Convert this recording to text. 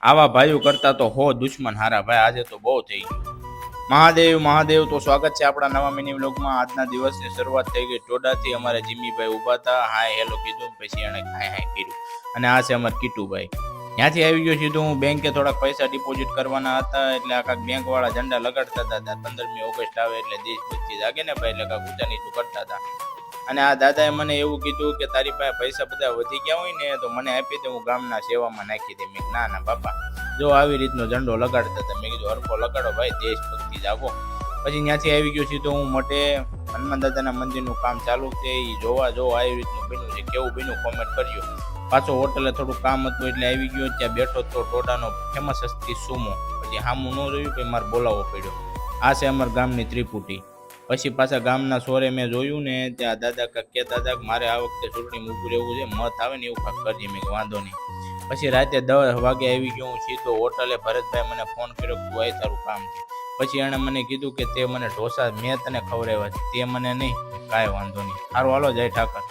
આવા ભાઈઓ કરતા તો હો દુશ્મન હારા ભાઈ. આજે તો બહુ થઈ ગયું. મહાદેવ મહાદેવ. તો સ્વાગત છે આપણા નવા મિની વ્લોગમાં. આજના દિવસની શરૂઆત થઈ ગઈ ટોડાથી. અમારે જીમીભાઈ ઊભા હતા, હાય હેલો કીધું, પછી એને હાય હાય કર્યું. અને આ છે અમારે કીટુભાઈ. ત્યાંથી આવી ગયો સીધું હું બેંકે. થોડાક પૈસા ડિપોઝિટ કરવાના હતા, એટલે આખા બેંક વાળા ઝંડા લગાડતા હતા. 15મી ઓગસ્ટ આવે એટલે દેશભક્તિ જાગે ને ભાઈ, એટલે કાંક ઊંચા નીચું કરતા હતા. અને આ દાદાએ મને એવું કીધું કે તારી પાસે પૈસા બધા વધી ગયા હોય ને તો મને આપી દે, હું ગામના સેવામાં નાખી દે. મેં ના ના બાપા, જો આવી રીતનો ઝંડો લગાડતા હતા. મેં કીધું હરખો લગાડો ભાઈ, દેશભક્તિ જાગો. પછી ત્યાંથી આવી ગયો સીધો હું મટે. હનુમાન દાદાના મંદિરનું કામ ચાલુ છે, એ જોવા આવી રીતનું બન્યું છે. કેવું બન્યું કોમેન્ટ કરજો. પાછો હોટલે થોડું કામ હતું એટલે આવી ગયો. ત્યાં બેઠો તો ટોડાનો ફેમસ હસ્તી સુમો. પછી હામું ન જોયું કે મારે બોલાવવો પડ્યો. આ છે અમારા ગામની ત્રિપુટી. પછી પાછા ગામના સોરે મેં જોયું ને, ત્યાં દાદા કાંક કહેતા હતા કે મારે આ વખતે ચૂંટણીમાં ઊભું રહેવું છે, મત આવે ને એવું કાંક કરજે. મેં વાંધો નહીં. પછી રાતે 10 વાગે આવી ગયો હું સીધો હોટલે. ભરતભાઈ મને ફોન કર્યો કે તું આય, તારું કામ છે. પછી એણે મને કીધું કે તે મને ઢોસા મેં તને ખવડાવ્યા છે, તે મને નહીં. કાંઈ વાંધો નહીં, સારું હાલો, જય ઠાકર.